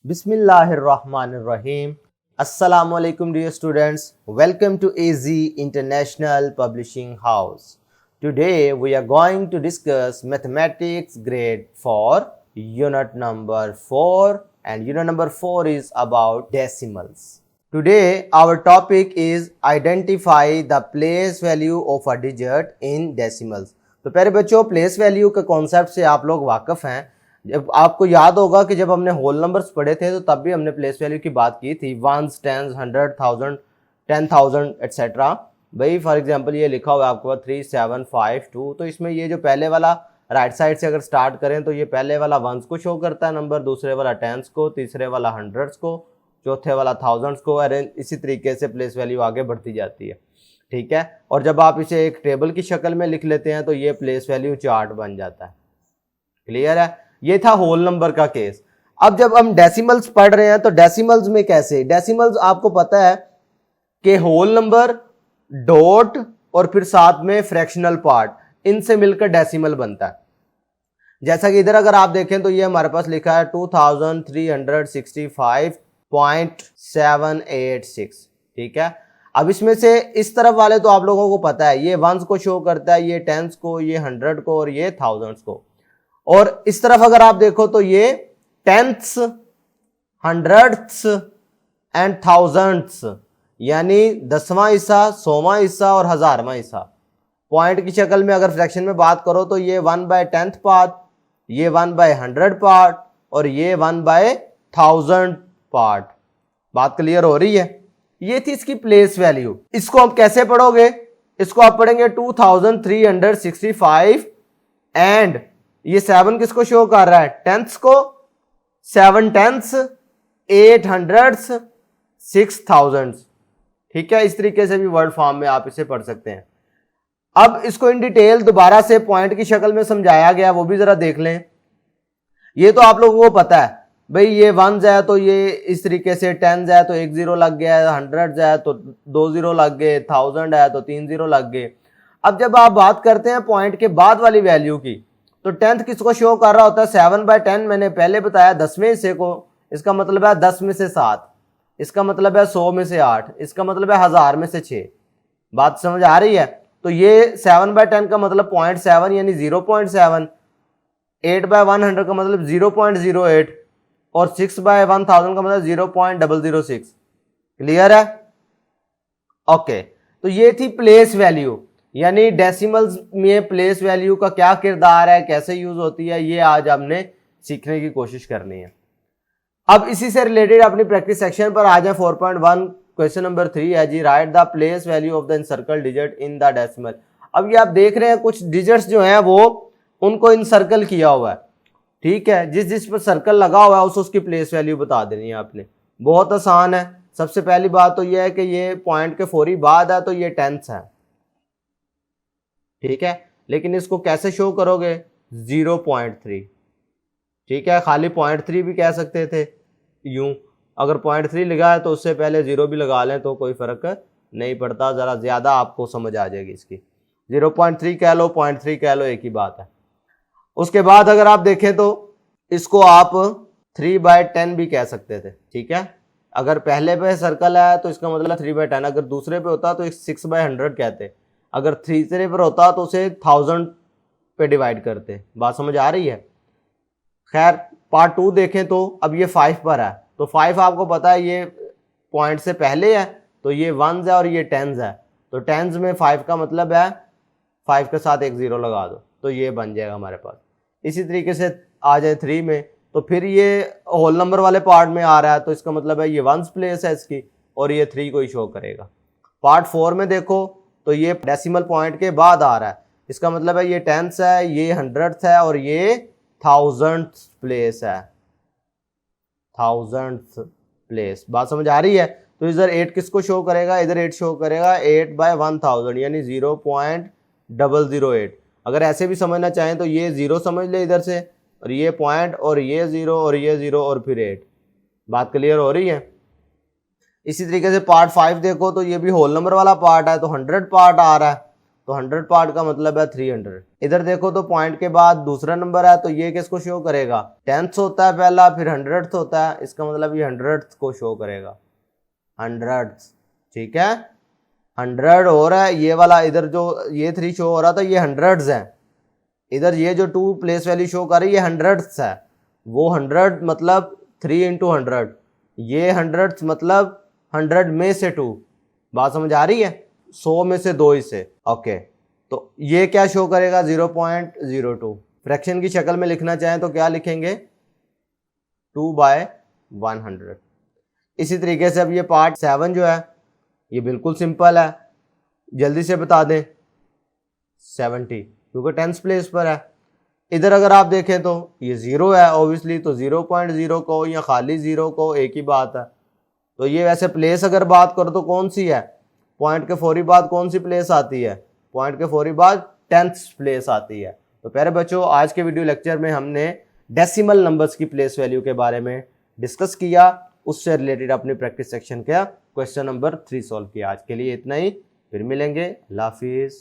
Bismillahirrahmanirrahim. Assalamualaikum dear students. Welcome to AZ International Publishing House. Today we are going to discuss mathematics grade 4 unit number 4 and unit number 4 is about decimals. Today our topic is identify the place value of a digit in decimals. तो प्यारे बच्चों place value के concept से आप लोग वाकिफ हैं। जब आपको याद होगा कि जब हमने होल नंबर्स पढ़े थे तो तब भी हमने प्लेस वैल्यू की बात की थी, वंस, टेंस, 100, 1000, 10,000 एटसेट्रा। भाई फॉर एग्जांपल ये लिखा हुआ है आपके पास 3, 7, 5, 2, तो इसमें ये जो पहले वाला राइट साइड से अगर स्टार्ट करें तो ये पहले वाला वंस को शो करता है नंबर, दूसरे वाला टेंस को, तीसरे वाला हंड्रेड्स को, चौथे वाला थाउजेंड्स को, अरेंज इसी तरीके से प्लेस वैल्यू आगे बढ़ती जाती है। ठीक है, और जब आप इसे एक टेबल की शक्ल में लिख लेते हैं तो ये प्लेस वैल्यू चार्ट बन जाता है। क्लियर है, ये था होल नंबर का केस। अब जब हम डेसिमल्स पढ़ रहे हैं तो डेसिमल्स में कैसे, डेसिमल्स आपको पता है कि होल नंबर, डॉट और फिर साथ में फ्रैक्शनल पार्ट, इनसे मिलकर डेसिमल बनता है। जैसा कि इधर अगर आप देखें तो ये हमारे पास लिखा है 2365.786। ठीक है, अब इसमें से इस तरफ वाले तो आप लोगों को पता है, ये वंस को शो करता है, ये टेंस को, ये 100 को और ये थाउजेंड्स को। और इस तरफ अगर आप देखो तो ये टेंथ्स, हंड्रेड्स एंड थाउजेंड्स, यानी 10वां हिस्सा, 100वां हिस्सा और 1000वां हिस्सा। पॉइंट की शक्ल में अगर फ्रैक्शन में बात करो तो ये 1/10 पार्ट, ये 1/100 पार्ट और ये 1/1000 पार्ट। बात क्लियर हो रही है? ये थी इसकी प्लेस वैल्यू। इसको आप कैसे पढ़ोगे? इसको आप पढ़ेंगे 2365 एंड ये 7 किसको शो कर रहा है? टेंथ्स को, 7 टेंथ्स, 8 हंड्रेड्स, 6 थाउजेंड्स। ठीक है, इस तरीके से भी वर्ड फॉर्म में आप इसे पढ़ सकते हैं। अब इसको इन डिटेल दोबारा से पॉइंट की शक्ल में समझाया गया, वो भी जरा देख लें। ये तो आप लोगों को पता है भाई, ये वंस है तो ये इस तरीके से, टेंस है तो 1 0 लग गया, 100 है तो 2 0 लग गए, 1000 है तो 3 0 लग गए। अब जब आप बात करते हैं पॉइंट के बाद वाली वैल्यू की, तो टेंथ किसको शो कर रहा होता है? 7/10 मैंने पहले बताया, 10वें हिस्से को। इसका मतलब है 10 में से 7, इसका मतलब है 100 में से 8, इसका मतलब है 1000 में से 6। बात समझ आ रही है? तो ये 7/10 का मतलब 0.7 यानी 0.7, 8/100 का मतलब 0.08 और 6/1000 का मतलब 0.006। क्लियर है? ओके, तो ये थी प्लेस वैल्यू, यानी डेसिमल्स में प्लेस वैल्यू का क्या किरदार है, कैसे यूज होती है, ये आज हमने सीखने की कोशिश करनी है। अब इसी से रिलेटेड अपनी प्रैक्टिस सेक्शन पर आ जाए। 4.1 क्वेश्चन नंबर 3 है जी, write the place value of the encircled digit in the decimal. अब ये आप देख रहे हैं कुछ डिजिट्स जो हैं वो उनको इनसर्कल किया हुआ है। ठीक है, जिस जिस पर सर्कल लगा हुआ है उसकी प्लेस वैल्यू बता देनी है आपने। बहुत आसान है। सबसे पहली बात तो यह है कि ये पॉइंट के फौरी बाद है तो ये टेंस है। ठीक है, लेकिन इसको कैसे शो करोगे? 0.3। ठीक है, खाली 0.3 भी कह सकते थे यूं। अगर 0.3 लगा है तो उससे पहले 0 भी लगा लें तो कोई फर्क नहीं पड़ता, जरा ज्यादा आपको समझ आ जाएगी इसकी। 0.3 कह लो, 0.3 कह लो, एक ही बात है। उसके बाद अगर आप देखें तो इसको आप 3/10 भी कह सकते थे। ठीक है, अगर पहले पे सर्कल है तो इसका मतलब 3/10, अगर दूसरे पे होता तो 6/100 कहते, अगर तीसरे पर होता तो उसे 1000 पे डिवाइड करते। बात समझ आ रही है? खैर, पार्ट 2 देखें तो अब ये 5 पर है, तो 5 आपको पता है ये पॉइंट से पहले है तो ये वंस है और ये टेंस है, तो टेंस में 5 का मतलब है 5 के साथ एक 0 लगा दो तो ये बन जाएगा हमारे पास। इसी तरीके से आ जाए 3 में, तो फिर ये होल नंबर वाले पार्ट में आ रहा है तो इसका मतलब है ये वंस प्लेस है इसकी और ये 3 को ही शो करेगा। पार्ट 4 में देखो तो ये डेसिमल पॉइंट के बाद आ रहा है, इसका मतलब है ये टेंस है, ये हंड्रेड्स है और ये थाउजेंड्स प्लेस है, थाउजेंड्स प्लेस। बात समझ आ रही है? तो इधर 8 किसको शो करेगा? इधर 8 शो करेगा 8/1000 यानी 0.008। अगर ऐसे भी समझना चाहें तो ये 0 समझ ले इधर से, और ये पॉइंट और ये 0 और ये 0 और फिर 8। बात क्लियर हो रही है? इसी तरीके से पार्ट 5 देखो तो ये भी होल नंबर वाला पार्ट है तो 100 पार्ट आ रहा है, तो 100 पार्ट का मतलब है 300। इधर देखो तो पॉइंट के बाद दूसरा नंबर है, तो ये किसको शो करेगा, टेंथ होता है पहला, फिर 100th होता है, इसका मतलब ये 100th को शो करेगा, 100th। ठीक है, 100 हो रहा है, ये वाला इधर जो ये 3 शो हो रहा था ये 100s है, इधर ये जो 2 प्लेस वैल्यू शो कर रही है 100th है, वो 100 मतलब 3 into 100, ये 100th मतलब 100 में से 2। बात समझ आ रही है, 100 में से 2 इसे। ओके, तो ये क्या शो करेगा, 0.02। फ्रैक्शन की शक्ल में लिखना चाहें तो क्या लिखेंगे, 2/100। इसी तरीके से अब ये पार्ट 7 जो है ये बिल्कुल सिंपल है, जल्दी से बता दें, 70, क्योंकि 10th प्लेस पर है। इधर अगर आप देखें तो ये 0 है ऑब्वियसली, तो 0.0 को या खाली 0 को एक ही बात है। तो ये वैसे प्लेस अगर बात करो तो कौन सी है, पॉइंट के फौरी बाद कौन सी प्लेस आती है, पॉइंट के फौरी बाद 10th प्लेस आती है। तो प्यारे बच्चों, आज के वीडियो लेक्चर में हमने डेसिमल नंबर्स की प्लेस वैल्यू के बारे में डिस्कस किया, उससे रिलेटेड अपनी प्रैक्टिस सेक्शन का क्वेश्चन नंबर 3 सॉल्व किया। आज के लिए इतना ही, फिर मिलेंगे, अल्लाह हाफिज़।